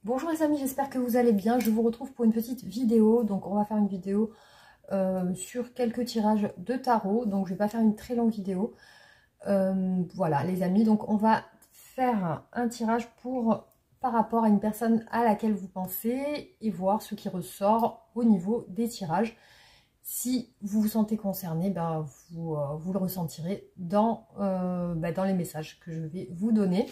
Bonjour les amis, j'espère que vous allez bien. Je vous retrouve pour une petite vidéo. Donc on va faire une vidéo sur quelques tirages de tarot. Donc je ne vais pas faire une très longue vidéo. Voilà les amis, donc on va faire un tirage par rapport à une personne à laquelle vous pensez et voir ce qui ressort au niveau des tirages. Si vous vous sentez concerné, ben, vous le ressentirez dans les messages que je vais vous donner.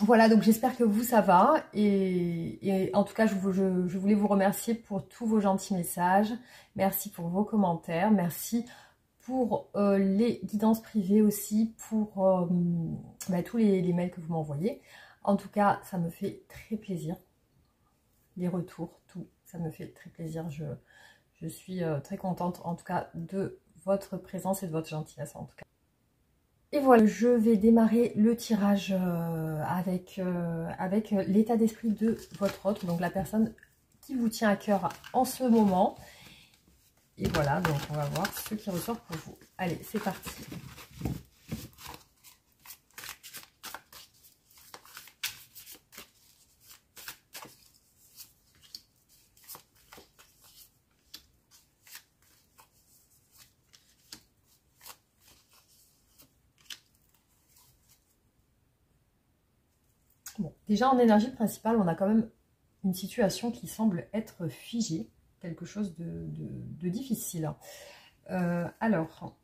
Voilà, donc j'espère que vous, ça va. Et en tout cas, je voulais vous remercier pour tous vos gentils messages. Merci pour vos commentaires. Merci pour les guidances privées aussi, pour tous les mails que vous m'envoyez. En tout cas, ça me fait très plaisir. Les retours, tout, ça me fait très plaisir. Je suis très contente, en tout cas, de votre présence et de votre gentillesse, en tout cas. Et voilà, je vais démarrer le tirage avec l'état d'esprit de votre autre, donc la personne qui vous tient à cœur en ce moment. Et voilà, donc on va voir ce qui ressort pour vous. Allez, c'est parti. Bon, déjà en énergie principale, on a quand même une situation qui semble être figée, quelque chose de difficile. Alors,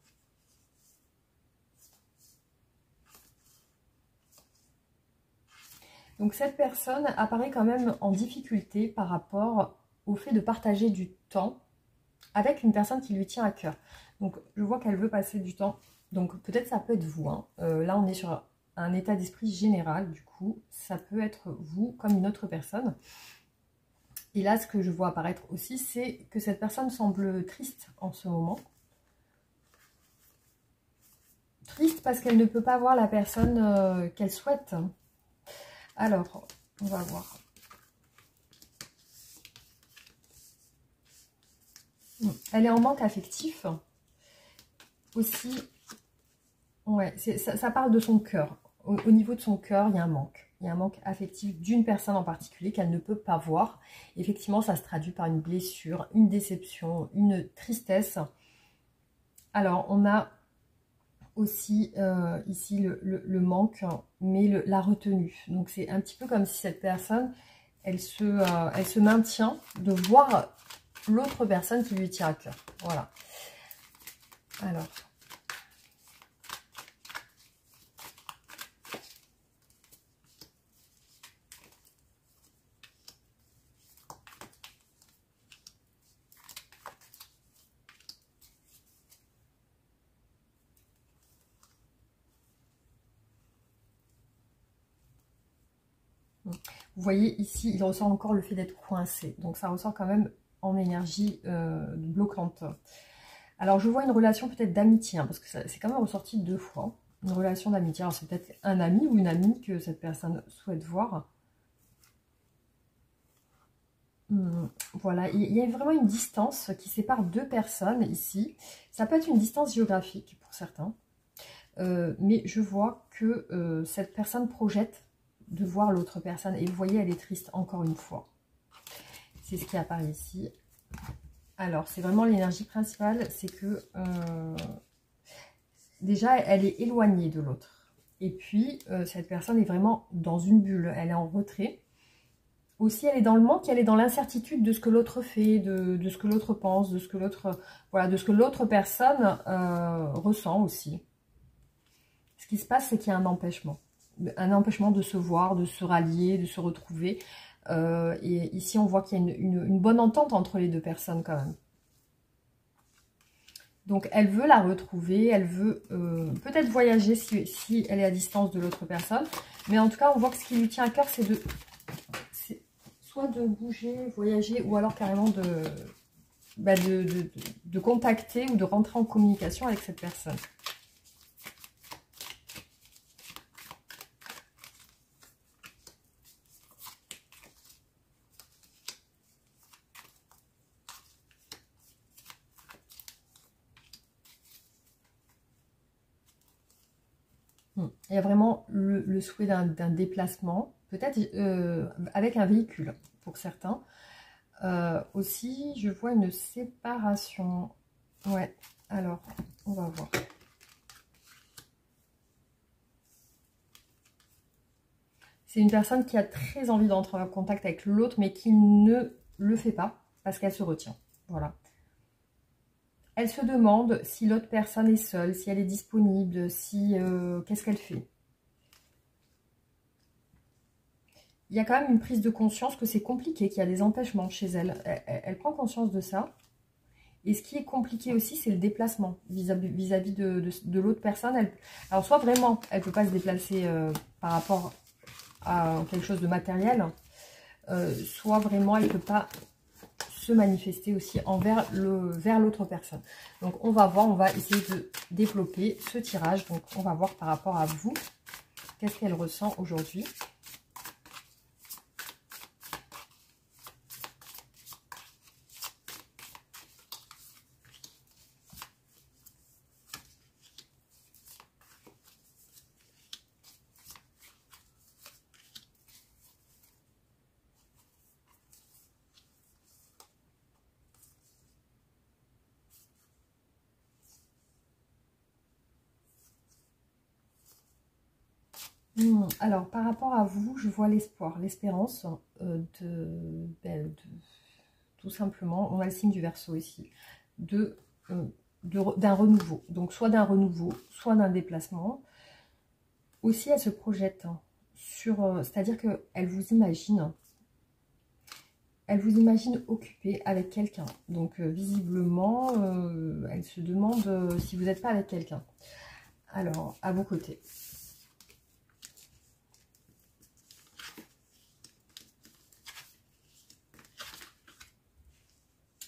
donc cette personne apparaît quand même en difficulté par rapport au fait de partager du temps avec une personne qui lui tient à cœur. Donc je vois qu'elle veut passer du temps, donc peut-être ça peut être vous, hein. Là on est sur un état d'esprit général, du coup ça peut être vous comme une autre personne. Et là ce que je vois apparaître aussi, c'est que cette personne semble triste en ce moment. Triste parce qu'elle ne peut pas voir la personne qu'elle souhaite. Alors, on va voir. Elle est en manque affectif. Aussi, ouais, ça parle de son cœur. Au niveau de son cœur, il y a un manque. Il y a un manque affectif d'une personne en particulier qu'elle ne peut pas voir. Effectivement, ça se traduit par une blessure, une déception, une tristesse. Alors, on a aussi ici le manque, mais la retenue. Donc, c'est un petit peu comme si cette personne, elle se maintient de voir l'autre personne qui lui tient à cœur. Voilà. Alors... Vous voyez ici, il ressort encore le fait d'être coincé. Donc ça ressort quand même en énergie bloquante. Alors je vois une relation peut-être d'amitié, hein, parce que c'est quand même ressorti 2 fois. Une relation d'amitié. Alors c'est peut-être un ami ou une amie que cette personne souhaite voir. Voilà, il y a vraiment une distance qui sépare 2 personnes ici. Ça peut être une distance géographique pour certains. Mais je vois que cette personne projette de voir l'autre personne. Et vous voyez, elle est triste encore une fois. C'est ce qui apparaît ici. Alors, c'est vraiment l'énergie principale. C'est que déjà, elle est éloignée de l'autre. Et puis, cette personne est vraiment dans une bulle. Elle est en retrait. Aussi, elle est dans le manque. Elle est dans l'incertitude de ce que l'autre fait, de ce que l'autre pense, de ce que l'autre voilà, de ce que l'autre personne ressent aussi. Ce qui se passe, c'est qu'il y a un empêchement. Un empêchement de se voir, de se rallier, de se retrouver. Et ici, on voit qu'il y a une bonne entente entre les 2 personnes quand même. Donc, elle veut la retrouver, elle veut peut-être voyager si elle est à distance de l'autre personne. Mais en tout cas, on voit que ce qui lui tient à cœur, c'est soit de bouger, voyager, ou alors carrément de contacter ou de rentrer en communication avec cette personne. Il y a vraiment le souhait d'un déplacement. peut-être avec un véhicule pour certains. Aussi, je vois une séparation. Ouais, alors, on va voir. C'est une personne qui a très envie d'entrer en contact avec l'autre, mais qui ne le fait pas parce qu'elle se retient. Voilà. Elle se demande si l'autre personne est seule, si elle est disponible, si qu'est-ce qu'elle fait. Il y a quand même une prise de conscience que c'est compliqué, qu'il y a des empêchements chez elle. Elle prend conscience de ça. Et ce qui est compliqué aussi, c'est le déplacement vis-à-vis de l'autre personne. Alors, soit vraiment, elle ne peut pas se déplacer par rapport à quelque chose de matériel, soit vraiment, elle ne peut pas se manifester aussi vers l'autre personne. Donc, on va voir, on va essayer de développer ce tirage. Donc, on va voir par rapport à vous, qu'est-ce qu'elle ressent aujourd'hui. Alors, par rapport à vous, je vois l'espoir, l'espérance tout simplement, on a le signe du Verseau ici, d'un renouveau. Donc, soit d'un renouveau, soit d'un déplacement. Aussi, elle se projette c'est-à-dire qu'elle vous imagine. Elle vous imagine occupée avec quelqu'un. Donc, visiblement, elle se demande si vous n'êtes pas avec quelqu'un. Alors, à vos côtés.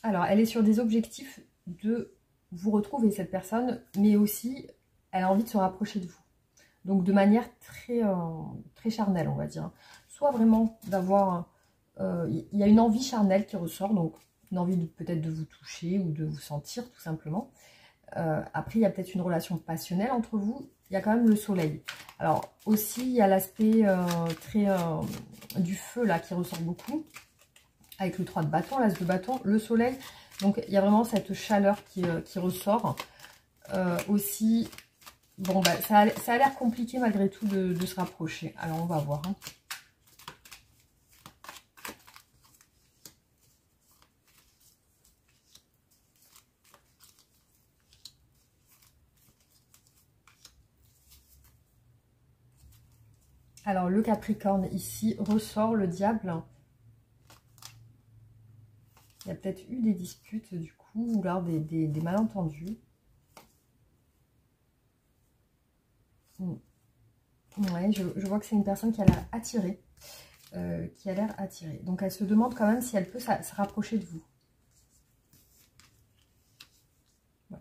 Alors, elle est sur des objectifs de vous retrouver, cette personne, mais aussi, elle a envie de se rapprocher de vous. Donc, de manière très charnelle, on va dire. Soit vraiment d'avoir... Il y a une envie charnelle qui ressort, donc une envie peut-être de vous toucher ou de vous sentir, tout simplement. Après, il y a peut-être une relation passionnelle entre vous. Il y a quand même le soleil. Alors, aussi, il y a l'aspect du feu, là, qui ressort beaucoup. Avec le 3 de bâton, l'as de bâton, le soleil. Donc, il y a vraiment cette chaleur qui ressort. Aussi, bon, bah, ça a l'air compliqué malgré tout de se rapprocher. Alors, on va voir. Hein. Alors, le Capricorne, ici, ressort le diable. Il y a peut-être eu des disputes, du coup, ou alors des malentendus. Ouais, je vois que c'est une personne qui a l'air attirée. Donc, elle se demande quand même si elle peut se rapprocher de vous.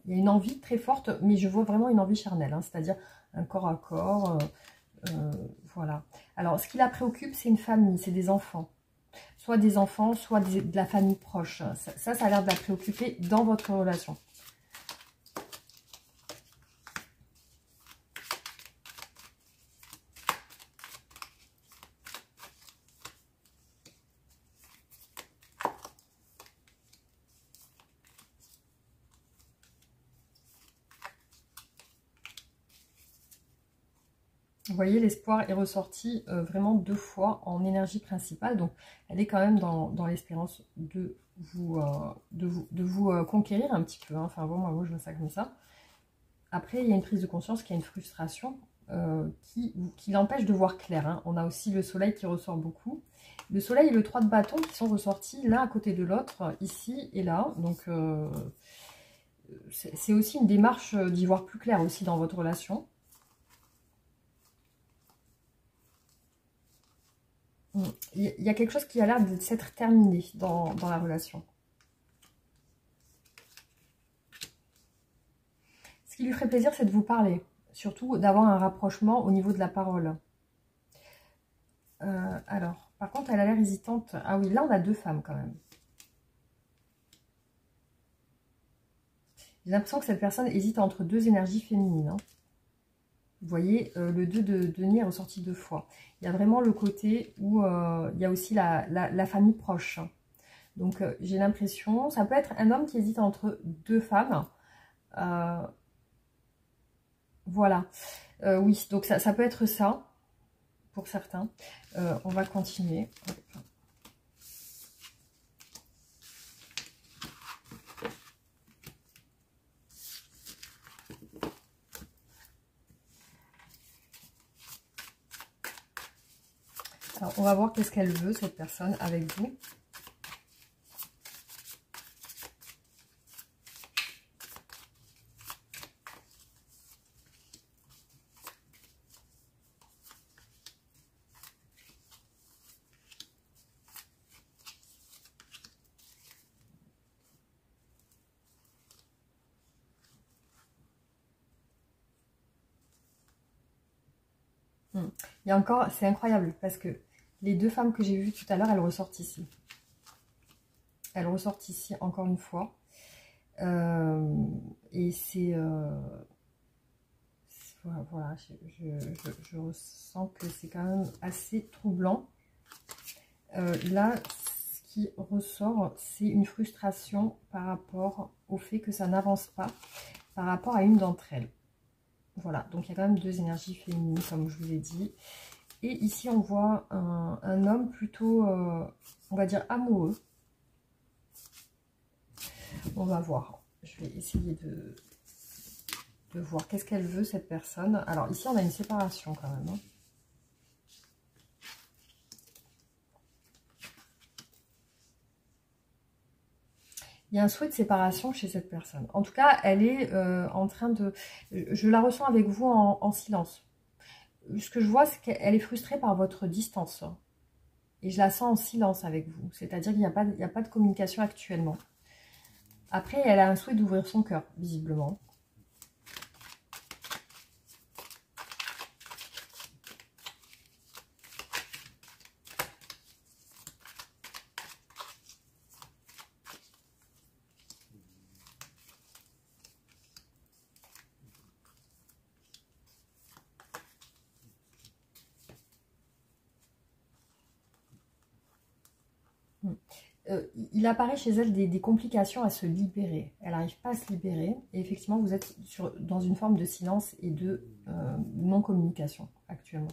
Il y a une envie très forte, mais je vois vraiment une envie charnelle, hein, c'est-à-dire un corps à corps. Voilà. Alors, ce qui la préoccupe, c'est une famille, c'est des enfants. Soit des enfants, soit de la famille proche. Ça a l'air de la préoccuper dans votre relation. Vous voyez, l'espoir est ressorti vraiment 2 fois en énergie principale. Donc, elle est quand même dans l'espérance de vous conquérir un petit peu. Hein. Enfin, bon, moi, je vois ça comme ça. Après, il y a une prise de conscience qui a une frustration qui l'empêche de voir clair. Hein. On a aussi le soleil qui ressort beaucoup. Le soleil et le 3 de bâton qui sont ressortis l'un à côté de l'autre, ici et là. Donc, c'est aussi une démarche d'y voir plus clair aussi dans votre relation. Il y a quelque chose qui a l'air de s'être terminé dans la relation. Ce qui lui ferait plaisir, c'est de vous parler. Surtout d'avoir un rapprochement au niveau de la parole. Alors, par contre, elle a l'air hésitante. Ah oui, là, on a 2 femmes quand même. J'ai l'impression que cette personne hésite entre 2 énergies féminines. Hein. Vous voyez, le 2 de denier est ressorti 2 fois. Il y a vraiment le côté où il y a aussi la famille proche. Donc, j'ai l'impression, ça peut être un homme qui hésite entre 2 femmes. Voilà. Oui, donc ça peut être ça, pour certains. On va continuer. Alors, on va voir qu'est-ce qu'elle veut, cette personne, avec vous. Il y a encore, c'est incroyable, parce que les 2 femmes que j'ai vues tout à l'heure, elles ressortent ici. Elles ressortent ici, encore une fois. Et c'est... voilà, je ressens que c'est quand même assez troublant. Là, ce qui ressort, c'est une frustration par rapport au fait que ça n'avance pas, par rapport à une d'entre elles. Voilà, donc il y a quand même 2 énergies féminines, comme je vous ai dit. Et ici, on voit un homme plutôt, on va dire, amoureux. On va voir. Je vais essayer de voir qu'est-ce qu'elle veut, cette personne. Alors, ici, on a une séparation quand même. Hein. Il y a un souhait de séparation chez cette personne. En tout cas, elle est en train de... Je la ressens avec vous en silence. Ce que je vois, c'est qu'elle est frustrée par votre distance. Et je la sens en silence avec vous. C'est-à-dire qu'il n'y a pas de communication actuellement. Après, elle a un souhait d'ouvrir son cœur, visiblement. Il apparaît chez elle des complications à se libérer. Elle n'arrive pas à se libérer. Et effectivement, vous êtes dans une forme de silence et de non-communication actuellement.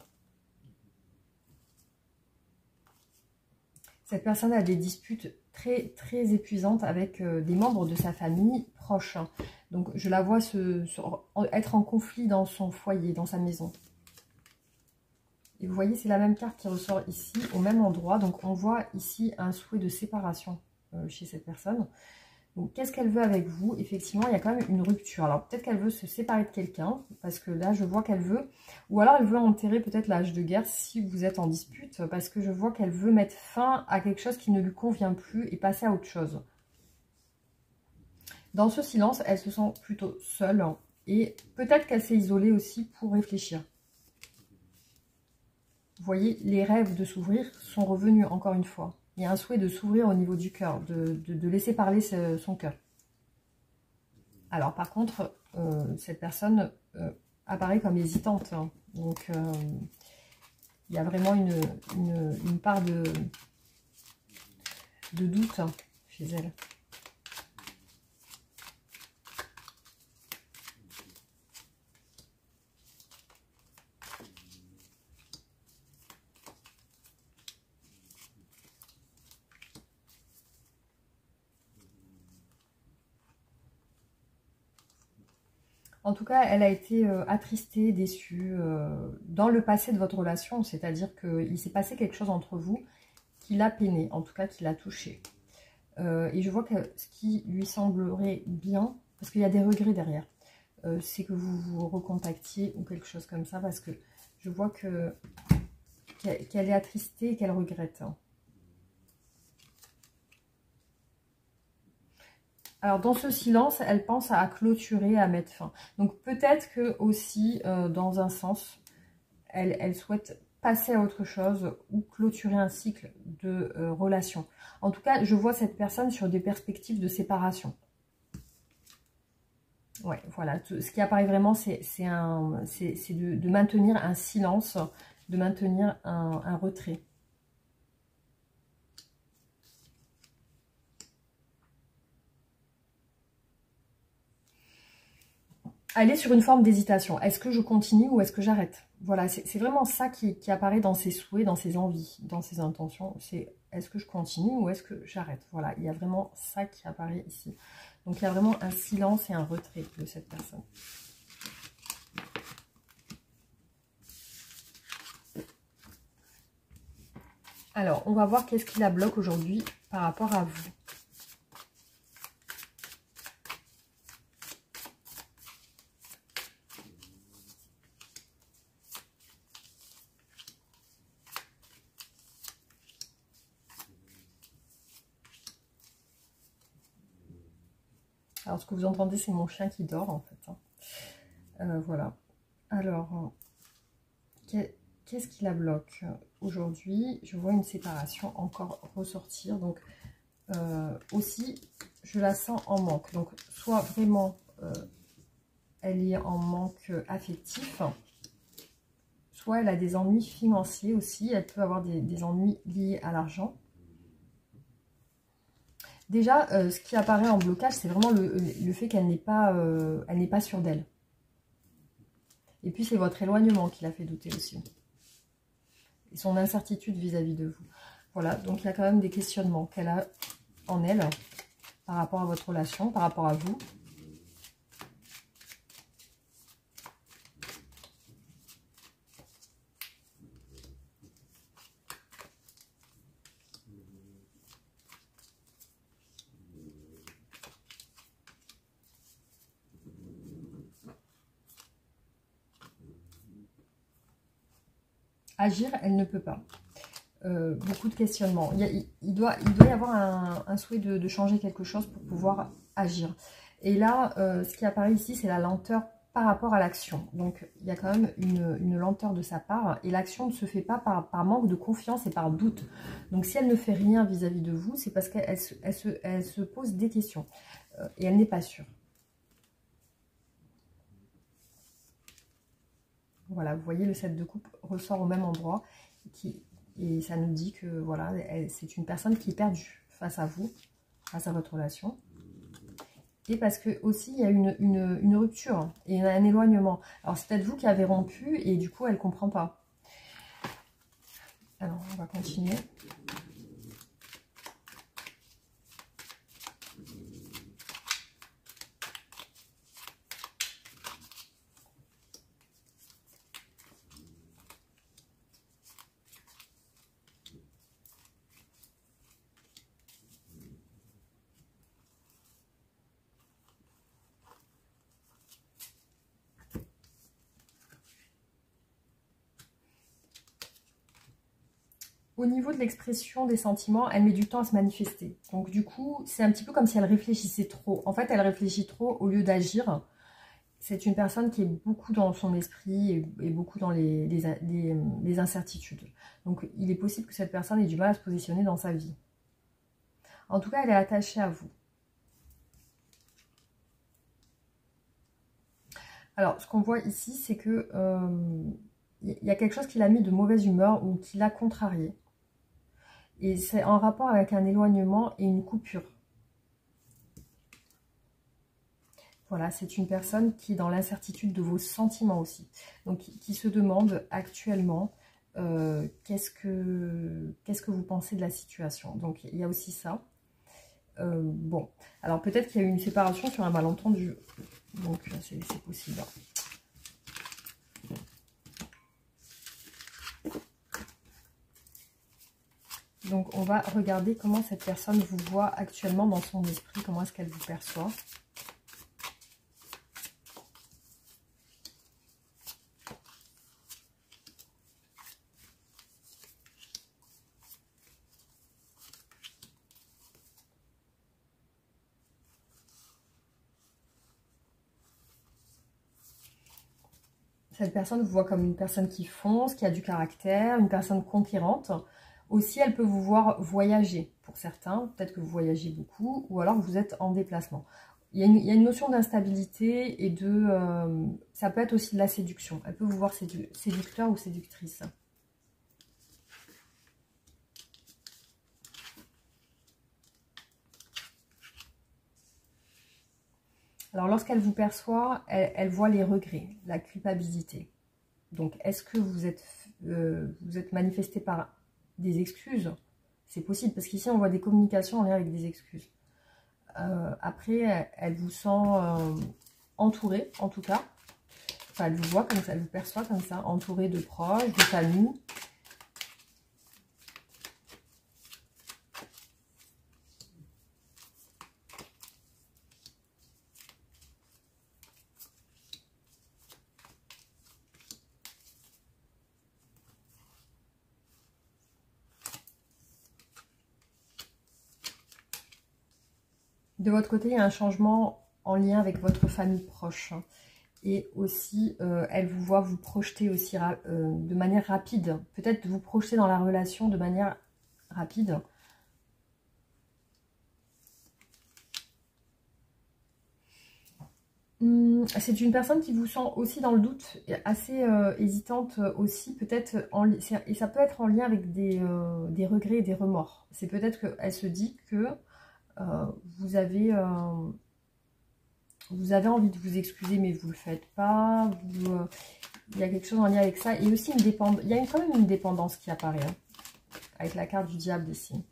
Cette personne a des disputes très, très épuisantes avec des membres de sa famille proches. Donc, je la vois être en conflit dans son foyer, dans sa maison. Et vous voyez, c'est la même carte qui ressort ici, au même endroit. Donc, on voit ici un souhait de séparation chez cette personne. Donc, qu'est-ce qu'elle veut avec vous? Effectivement, il y a quand même une rupture. Alors, peut-être qu'elle veut se séparer de quelqu'un, parce que là, je vois qu'elle veut... Ou alors, elle veut enterrer peut-être l'âge de guerre si vous êtes en dispute, parce que je vois qu'elle veut mettre fin à quelque chose qui ne lui convient plus et passer à autre chose. Dans ce silence, elle se sent plutôt seule. Et peut-être qu'elle s'est isolée aussi pour réfléchir. Vous voyez, les rêves de s'ouvrir sont revenus encore une fois. Il y a un souhait de s'ouvrir au niveau du cœur, de laisser parler son cœur. Alors par contre, cette personne apparaît comme hésitante. Hein. Donc il y a vraiment une part de doute hein, chez elle. En tout cas, elle a été attristée, déçue dans le passé de votre relation. C'est-à-dire qu'il s'est passé quelque chose entre vous qui l'a peinée, en tout cas qui l'a touchée. Et je vois que ce qui lui semblerait bien, parce qu'il y a des regrets derrière, c'est que vous vous recontactiez ou quelque chose comme ça, parce que je vois qu'elle est attristée et qu'elle regrette. Alors, dans ce silence, elle pense à clôturer, à mettre fin. Donc, peut-être que aussi, dans un sens, elle souhaite passer à autre chose ou clôturer un cycle de relation. En tout cas, je vois cette personne sur des perspectives de séparation. Ouais, voilà. Ce qui apparaît vraiment, c'est de maintenir un silence, de maintenir un retrait. Elle est sur une forme d'hésitation. Est-ce que je continue ou est-ce que j'arrête? Voilà, c'est vraiment ça qui apparaît dans ses souhaits, dans ses envies, dans ses intentions. C'est est-ce que je continue ou est-ce que j'arrête? Voilà, il y a vraiment ça qui apparaît ici. Donc, il y a vraiment un silence et un retrait de cette personne. Alors, on va voir qu'est-ce qui la bloque aujourd'hui par rapport à vous. Alors, ce que vous entendez, c'est mon chien qui dort, en fait. Voilà. Alors, qu'est-ce qui la bloque aujourd'hui? Je vois une séparation encore ressortir. Donc, aussi, je la sens en manque. Donc, soit vraiment, elle est en manque affectif, soit elle a des ennuis financiers aussi. Elle peut avoir des ennuis liés à l'argent. Déjà, ce qui apparaît en blocage, c'est vraiment le fait qu'elle n'est pas, sûre d'elle. Et puis, c'est votre éloignement qui l'a fait douter aussi. Et son incertitude vis-à-vis de vous. Voilà, donc il y a quand même des questionnements qu'elle a en elle par rapport à votre relation, par rapport à vous. Agir, elle ne peut pas. Beaucoup de questionnements. Il doit y avoir un souhait de changer quelque chose pour pouvoir agir. Et là, ce qui apparaît ici, c'est la lenteur par rapport à l'action. Donc, il y a quand même une lenteur de sa part. Et l'action ne se fait pas par manque de confiance et par doute. Donc, si elle ne fait rien vis-à-vis de vous, c'est parce qu'elle se pose des questions. Et elle n'est pas sûre. Voilà, vous voyez, le 7 de coupe ressort au même endroit. Et ça nous dit que voilà, c'est une personne qui est perdue face à vous, face à votre relation. Et parce que aussi, il y a une rupture et un éloignement. Alors, c'est peut-être vous qui avez rompu et du coup, elle ne comprend pas. Alors, on va continuer. Au niveau de l'expression des sentiments, elle met du temps à se manifester. Donc du coup, c'est un petit peu comme si elle réfléchissait trop. En fait, elle réfléchit trop au lieu d'agir. C'est une personne qui est beaucoup dans son esprit et beaucoup dans les incertitudes. Donc il est possible que cette personne ait du mal à se positionner dans sa vie. En tout cas, elle est attachée à vous. Alors, ce qu'on voit ici, c'est que y a quelque chose qui l'a mis de mauvaise humeur ou qui l'a contrarié. Et c'est en rapport avec un éloignement et une coupure. Voilà, c'est une personne qui est dans l'incertitude de vos sentiments aussi. Donc, qui se demande actuellement qu'est-ce que vous pensez de la situation. Donc, il y a aussi ça. Bon, alors peut-être qu'il y a eu une séparation sur un malentendu. Donc, c'est possible. Donc, on va regarder comment cette personne vous voit actuellement dans son esprit, comment est-ce qu'elle vous perçoit. Cette personne vous voit comme une personne qui fonce, qui a du caractère, une personne conquérante. Aussi, elle peut vous voir voyager pour certains. Peut-être que vous voyagez beaucoup ou alors que vous êtes en déplacement. il y a une notion d'instabilité et de... ça peut être aussi de la séduction. Elle peut vous voir séducteur ou séductrice. Alors, lorsqu'elle vous perçoit, elle voit les regrets, la culpabilité. Donc, est-ce que vous êtes manifesté par des excuses? C'est possible, parce qu'ici, on voit des communications en lien avec des excuses. Après, elle vous sent entourée, en tout cas. Enfin, elle vous voit comme ça, elle vous perçoit comme ça, entourée de proches, de famille. De votre côté, il y a un changement en lien avec votre famille proche. Et aussi, elle vous voit vous projeter aussi de manière rapide. Peut-être vous projeter dans la relation de manière rapide. C'est une personne qui vous sent aussi dans le doute, assez hésitante aussi, peut-être, et ça peut être en lien avec des regrets et des remords. C'est peut-être qu'elle se dit que vous avez envie de vous excuser, mais vous ne le faites pas. Il y a quelque chose en lien avec ça. Et aussi, il y a quand même une dépendance qui apparaît, hein, avec la carte du diable ici.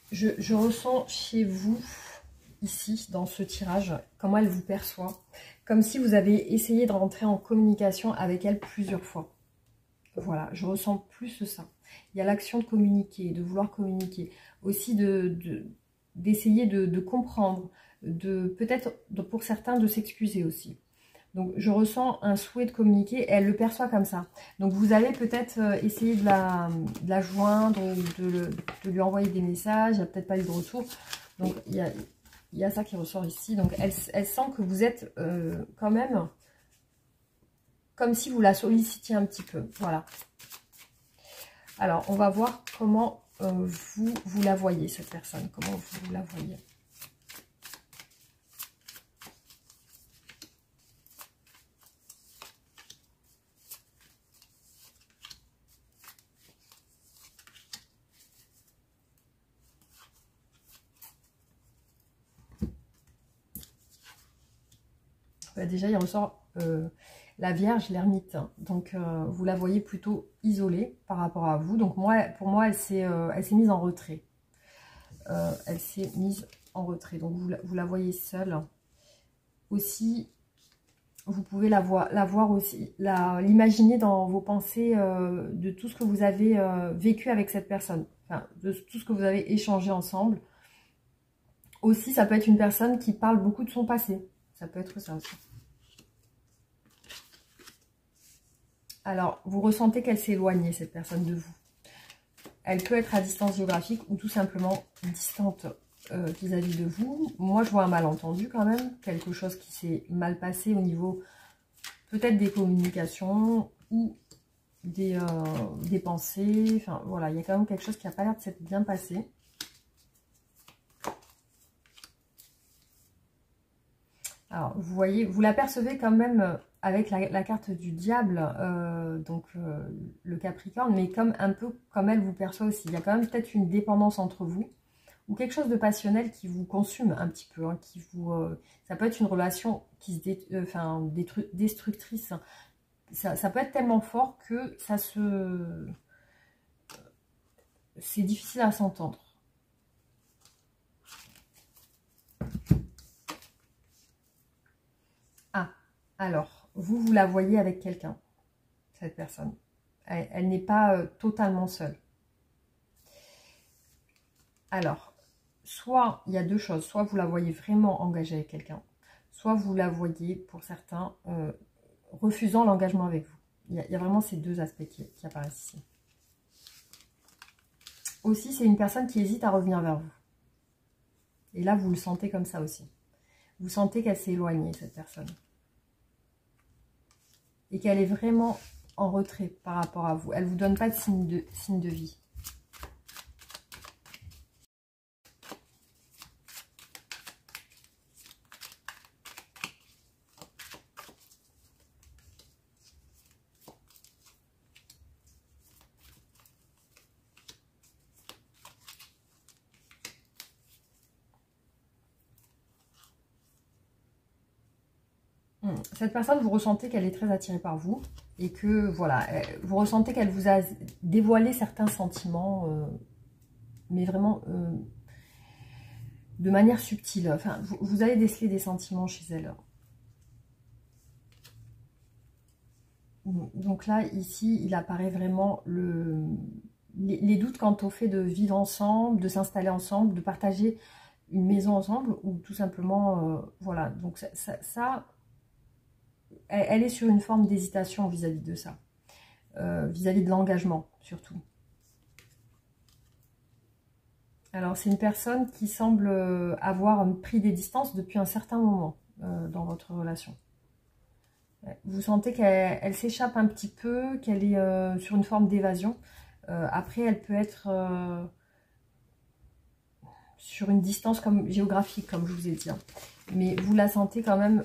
Je ressens chez vous, ici, dans ce tirage, comment elle vous perçoit. Comme si vous avez essayé de rentrer en communication avec elle plusieurs fois. Voilà, je ressens plus ça. Il y a l'action de communiquer, de vouloir communiquer. Aussi d'essayer de comprendre, peut-être pour certains de s'excuser aussi. Donc, je ressens un souhait de communiquer et elle le perçoit comme ça. Donc, vous allez peut-être essayer de la joindre ou de lui envoyer des messages. Il n'y a peut-être pas eu de retour. Donc, il y a ça qui ressort ici. Donc, elle sent que vous êtes quand même comme si vous la sollicitiez un petit peu. Voilà. Alors, on va voir comment vous la voyez, cette personne. Comment vous la voyez. Déjà, il ressort la Vierge, l'ermite. Donc, vous la voyez plutôt isolée par rapport à vous. Donc, pour moi, elle s'est mise en retrait. Elle s'est mise en retrait. Donc, vous la voyez seule. Aussi, vous pouvez la voir aussi, l'imaginer dans vos pensées de tout ce que vous avez vécu avec cette personne. Enfin, de tout ce que vous avez échangé ensemble. Aussi, ça peut être une personne qui parle beaucoup de son passé. Ça peut être ça aussi. Alors, vous ressentez qu'elle s'est éloignée, cette personne, de vous. Elle peut être à distance géographique ou tout simplement distante vis-à-vis de vous. Moi, je vois un malentendu quand même. Quelque chose qui s'est mal passé au niveau peut-être des communications ou des pensées. Enfin, voilà, il y a quand même quelque chose qui n'a pas l'air de s'être bien passé. Alors, vous voyez, vous l'apercevez quand même avec la carte du diable, le Capricorne, mais un peu comme elle vous perçoit aussi. Il y a quand même peut-être une dépendance entre vous, ou quelque chose de passionnel qui vous consume un petit peu. Hein, ça peut être une relation qui destructrice. Ça peut être tellement fort que c'est difficile à s'entendre. Ah, alors, vous la voyez avec quelqu'un, cette personne. Elle n'est pas totalement seule. Alors, soit il y a deux choses. Soit vous la voyez vraiment engagée avec quelqu'un. soit vous la voyez, pour certains, refusant l'engagement avec vous. Il y a vraiment ces deux aspects qui apparaissent ici. Aussi, c'est une personne qui hésite à revenir vers vous. Et là, vous le sentez comme ça aussi. Vous sentez qu'elle s'est éloignée, cette personne. Et qu'elle est vraiment en retrait par rapport à vous. Elle ne vous donne pas de signe de vie. Cette personne, vous ressentez qu'elle est très attirée par vous et que, voilà, vous ressentez qu'elle vous a dévoilé certains sentiments, mais vraiment de manière subtile. Enfin, vous allez déceler des sentiments chez elle. Donc là, ici, il apparaît vraiment les doutes quant au fait de vivre ensemble, de s'installer ensemble, de partager une maison ensemble, ou tout simplement, voilà. Donc ça elle est sur une forme d'hésitation vis-à-vis de ça, vis-à-vis de l'engagement surtout. Alors c'est une personne qui semble avoir pris des distances depuis un certain moment dans votre relation. Vous sentez qu'elle s'échappe un petit peu, qu'elle est sur une forme d'évasion. Après, elle peut être sur une distance géographique, comme je vous ai dit. Mais vous la sentez quand même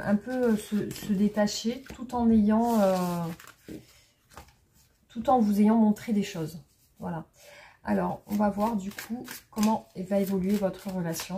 un peu se détacher, tout en vous ayant montré des choses. Voilà. Alors, on va voir du coup comment va évoluer votre relation.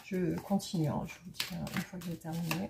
Je continue, hein, je vous dis une fois que j'ai terminé.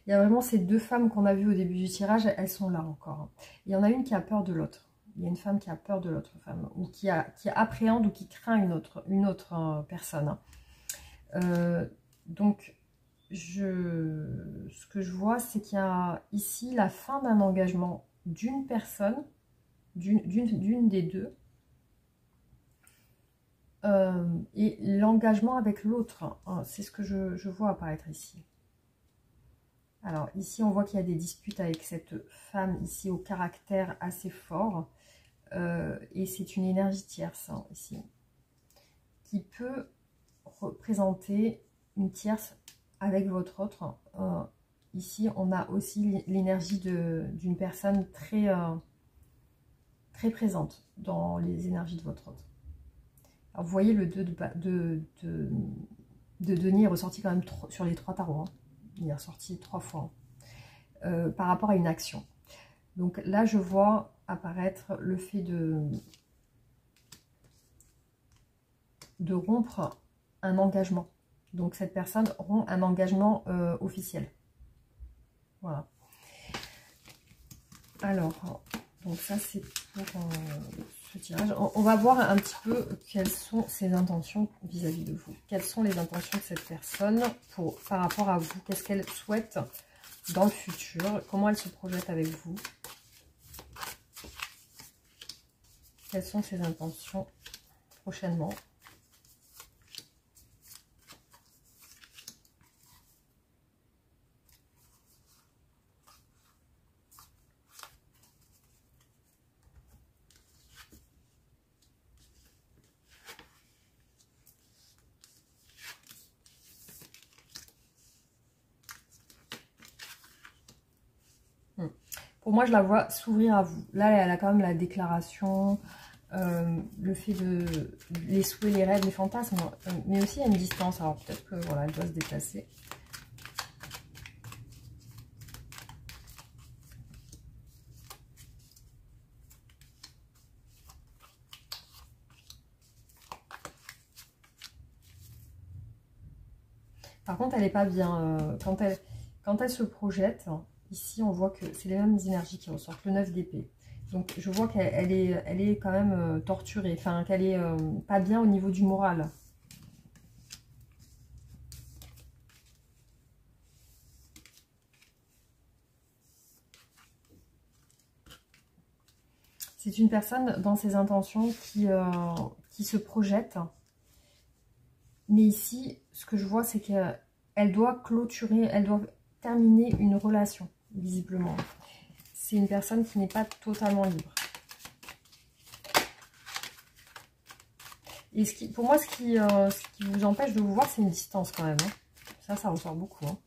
Il y a vraiment ces deux femmes qu'on a vues au début du tirage, elles sont là encore. Il y en a une qui a peur de l'autre. Il y a une femme qui a peur de l'autre femme, ou qui appréhende ou qui craint une autre personne. Donc, ce que je vois, c'est qu'il y a ici la fin d'un engagement d'une personne, d'une des deux, et l'engagement avec l'autre. C'est ce que je vois apparaître ici. Alors ici, on voit qu'il y a des disputes avec cette femme ici au caractère assez fort. Et c'est une énergie tierce ici, qui peut représenter une tierce avec votre autre. Ici, on a aussi l'énergie d'une personne très présente dans les énergies de votre autre. Alors vous voyez, le 2 de denier est ressorti quand même sur les 3 tarots. Il est ressorti 3 fois par rapport à une action. Donc là, je vois apparaître le fait de rompre un engagement. Donc cette personne rompt un engagement officiel. Voilà. Alors, donc ça c'est pour ce tirage. On va voir un petit peu quelles sont ses intentions vis-à-vis de vous. Quelles sont les intentions de cette personne par rapport à vous? Qu'est-ce qu'elle souhaite dans le futur, comment elle se projette avec vous. Quelles sont ses intentions prochainement? Pour moi, je la vois s'ouvrir à vous. Là, elle a quand même la déclaration, le fait de les souhaits, les rêves, les fantasmes, mais aussi à une distance. Alors peut-être que voilà, elle doit se déplacer. Par contre, elle n'est pas bien. Quand elle se projette, ici, on voit que c'est les mêmes énergies qui ressortent. Le 9 d'épée. Donc, je vois qu'elle est quand même torturée. Enfin, qu'elle est pas bien au niveau du moral. C'est une personne dans ses intentions qui se projette. Mais ici, ce que je vois, c'est qu'elle doit clôturer, elle doit terminer une relation, visiblement. C'est une personne qui n'est pas totalement libre. Et pour moi, ce qui vous empêche de vous voir, c'est une distance quand même. Hein. Ça ressort beaucoup. Hein.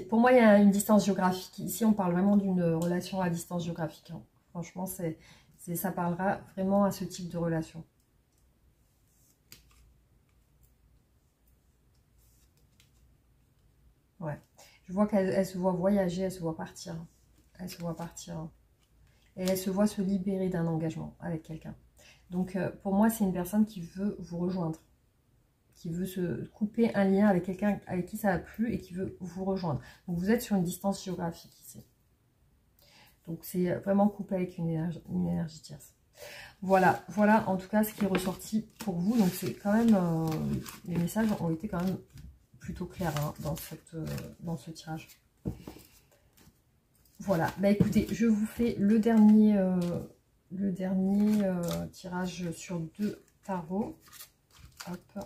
Pour moi, il y a une distance géographique. Ici, on parle vraiment d'une relation à distance géographique. Hein. Franchement, ça parlera vraiment à ce type de relation. Ouais. Je vois qu'elle se voit voyager, elle se voit partir. Elle se voit partir. Et elle se voit se libérer d'un engagement avec quelqu'un. Donc, pour moi, c'est une personne qui veut vous rejoindre. Qui veut se couper un lien avec quelqu'un avec qui ça a plu et qui veut vous rejoindre. Donc, vous êtes sur une distance géographique ici. Donc, c'est vraiment coupé avec une énergie tierce. Voilà en tout cas ce qui est ressorti pour vous. Donc, c'est quand même... les messages ont été quand même plutôt clairs hein, dans ce tirage. Voilà. Bah, écoutez, je vous fais le dernier tirage sur 2 tarots. Hop.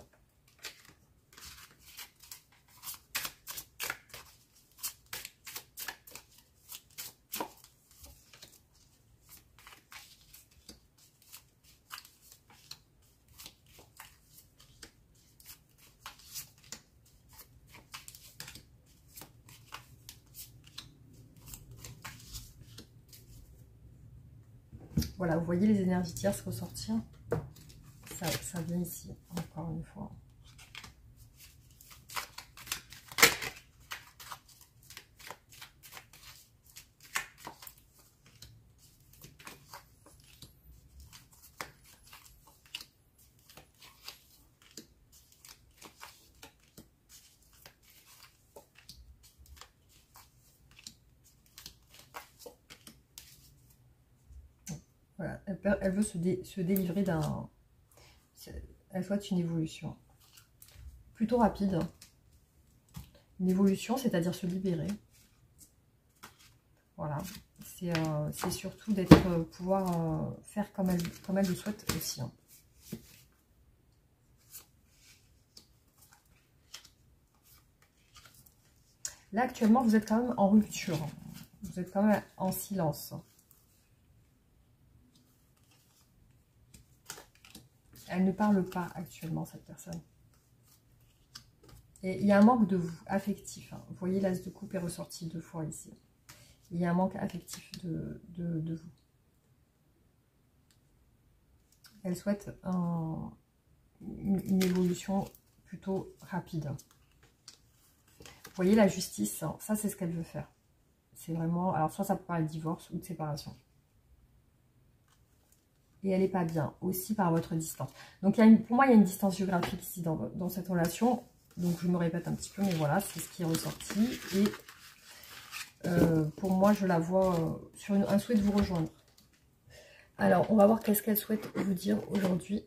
Voilà, vous voyez les énergies tierces ressortir. Ça vient ici, encore une fois. Voilà, elle veut se délivrer d'un... Elle souhaite une évolution plutôt rapide. Une évolution, c'est-à-dire se libérer. Voilà. C'est surtout pouvoir faire comme elle le souhaite aussi. Hein. Là, actuellement, vous êtes quand même en rupture. Vous êtes quand même en silence. Elle ne parle pas actuellement, cette personne. Et il y a un manque de vous, affectif. Hein. Vous voyez, l'as de coupe est ressorti 2 fois ici. Il y a un manque affectif de vous. Elle souhaite une évolution plutôt rapide. Vous voyez la justice, hein. Ça c'est ce qu'elle veut faire. C'est vraiment... Alors soit ça peut parler de divorce ou de séparation. et elle n'est pas bien, aussi par votre distance. Donc pour moi, il y a une distance géographique ici dans cette relation. Donc je me répète un petit peu, mais voilà, c'est ce qui est ressorti. Et pour moi, je la vois sur un souhait de vous rejoindre. Alors, on va voir qu'est-ce qu'elle souhaite vous dire aujourd'hui.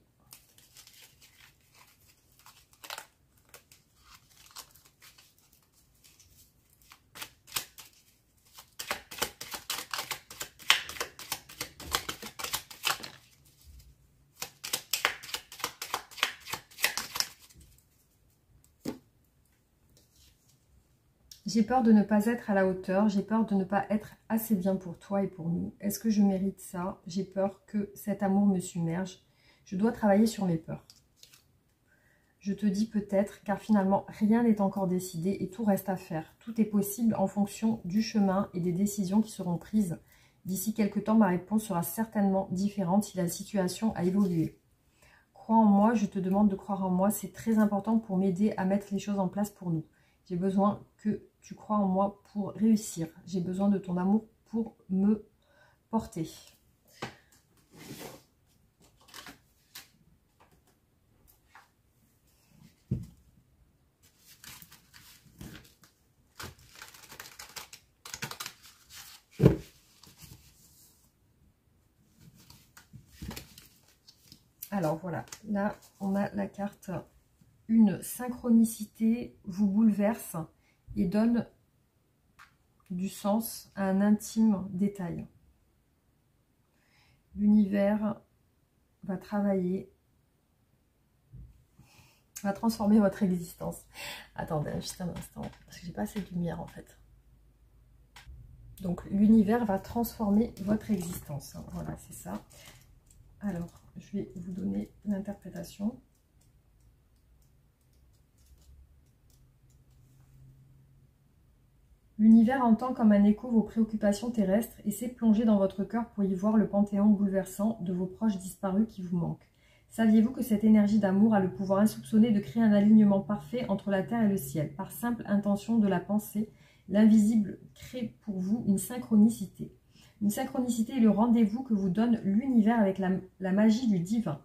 J'ai peur de ne pas être à la hauteur, j'ai peur de ne pas être assez bien pour toi et pour nous. Est-ce que je mérite ça? J'ai peur que cet amour me submerge. Je dois travailler sur mes peurs. Je te dis peut-être, car finalement, rien n'est encore décidé et tout reste à faire. Tout est possible en fonction du chemin et des décisions qui seront prises. D'ici quelque temps, ma réponse sera certainement différente si la situation a évolué. Crois en moi, je te demande de croire en moi. C'est très important pour m'aider à mettre les choses en place pour nous. J'ai besoin que tu crois en moi pour réussir. J'ai besoin de ton amour pour me porter. Alors voilà, là on a la carte « Une synchronicité vous bouleverse et donne du sens à un intime détail. » L'univers va travailler, va transformer votre existence. Attendez juste un instant, parce que j'ai pas assez de lumière en fait. Donc l'univers va transformer votre existence. Voilà, c'est ça. Alors, je vais vous donner l'interprétation. L'univers entend comme un écho vos préoccupations terrestres et s'est plongé dans votre cœur pour y voir le panthéon bouleversant de vos proches disparus qui vous manquent. Saviez-vous que cette énergie d'amour a le pouvoir insoupçonné de créer un alignement parfait entre la terre et le ciel? Par simple intention de la pensée, l'invisible crée pour vous une synchronicité. Une synchronicité est le rendez-vous que vous donne l'univers avec la magie du divin.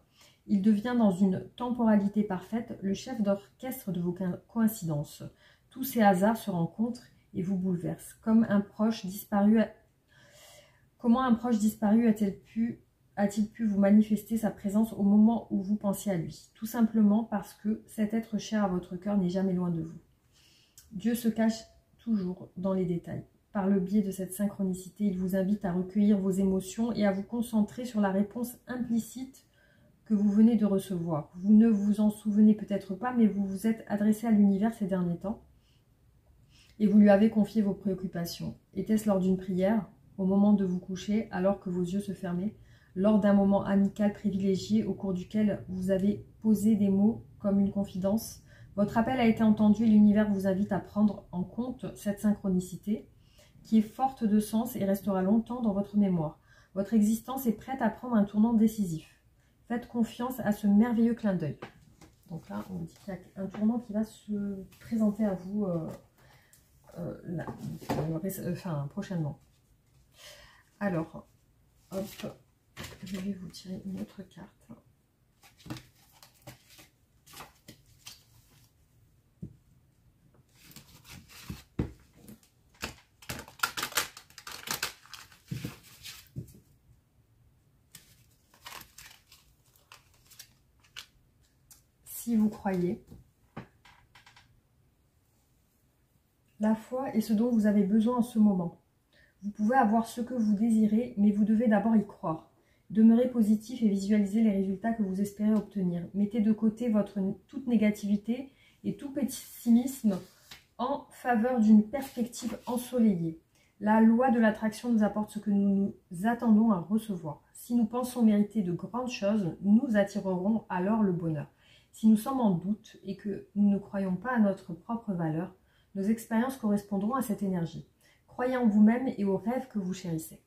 Il devient dans une temporalité parfaite le chef d'orchestre de vos coïncidences. Tous ces hasards se rencontrent et vous bouleversent. Comment un proche disparu a-t-il pu vous manifester sa présence au moment où vous pensiez à lui? Tout simplement parce que cet être cher à votre cœur n'est jamais loin de vous. Dieu se cache toujours dans les détails. Par le biais de cette synchronicité, il vous invite à recueillir vos émotions et à vous concentrer sur la réponse implicite que vous venez de recevoir. Vous ne vous en souvenez peut-être pas, mais vous vous êtes adressé à l'univers ces derniers temps et vous lui avez confié vos préoccupations. Était-ce lors d'une prière, au moment de vous coucher, alors que vos yeux se fermaient, lors d'un moment amical privilégié au cours duquel vous avez posé des mots comme une confidence? Votre appel a été entendu et l'univers vous invite à prendre en compte cette synchronicité qui est forte de sens et restera longtemps dans votre mémoire. Votre existence est prête à prendre un tournant décisif. Faites confiance à ce merveilleux clin d'œil. Donc là, on dit qu'il y a un tournant qui va se présenter à vous prochainement. Alors, hop, je vais vous tirer une autre carte. Si vous croyez, la foi est ce dont vous avez besoin en ce moment. Vous pouvez avoir ce que vous désirez, mais vous devez d'abord y croire. Demeurez positif et visualisez les résultats que vous espérez obtenir. Mettez de côté toute négativité et tout pessimisme en faveur d'une perspective ensoleillée. La loi de l'attraction nous apporte ce que nous nous attendons à recevoir. Si nous pensons mériter de grandes choses, nous attirerons alors le bonheur. Si nous sommes en doute et que nous ne croyons pas à notre propre valeur, nos expériences correspondront à cette énergie. Croyez en vous-même et aux rêves que vous chérissez.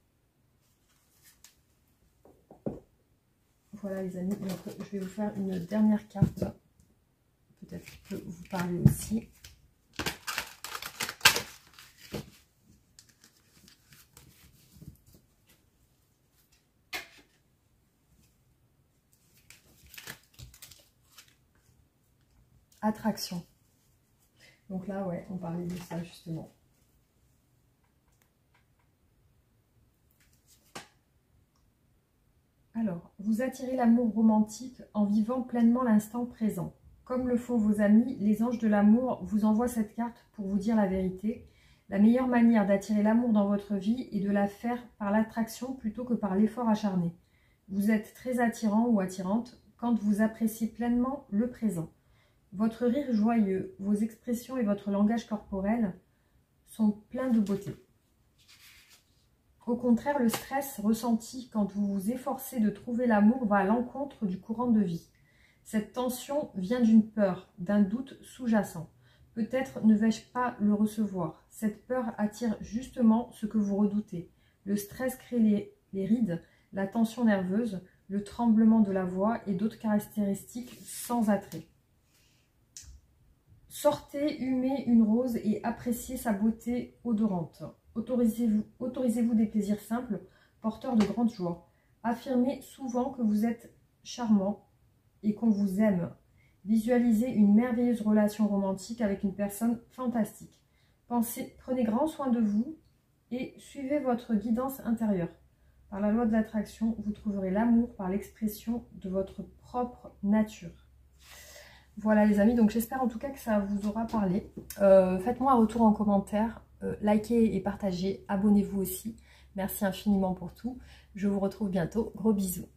Voilà les amis, donc je vais vous faire une dernière carte. Peut-être qui peut vous parler aussi. attraction. Donc là, ouais, on parlait de ça justement. Alors, vous attirez l'amour romantique en vivant pleinement l'instant présent. Comme le font vos amis, les anges de l'amour vous envoient cette carte pour vous dire la vérité. La meilleure manière d'attirer l'amour dans votre vie est de la faire par l'attraction plutôt que par l'effort acharné. Vous êtes très attirant ou attirante quand vous appréciez pleinement le présent. Votre rire joyeux, vos expressions et votre langage corporel sont pleins de beauté. Au contraire, le stress ressenti quand vous vous efforcez de trouver l'amour va à l'encontre du courant de vie. Cette tension vient d'une peur, d'un doute sous-jacent. Peut-être ne vais-je pas le recevoir. Cette peur attire justement ce que vous redoutez. Le stress crée les rides, la tension nerveuse, le tremblement de la voix et d'autres caractéristiques sans attrait. Sortez, humez une rose et appréciez sa beauté odorante. Autorisez-vous des plaisirs simples, porteurs de grande joie. Affirmez souvent que vous êtes charmant et qu'on vous aime. Visualisez une merveilleuse relation romantique avec une personne fantastique. Prenez grand soin de vous et suivez votre guidance intérieure. Par la loi de l'attraction, vous trouverez l'amour par l'expression de votre propre nature. Voilà les amis, donc j'espère en tout cas que ça vous aura parlé. Faites-moi un retour en commentaire, likez et partagez, abonnez-vous aussi. Merci infiniment pour tout. Je vous retrouve bientôt. Gros bisous.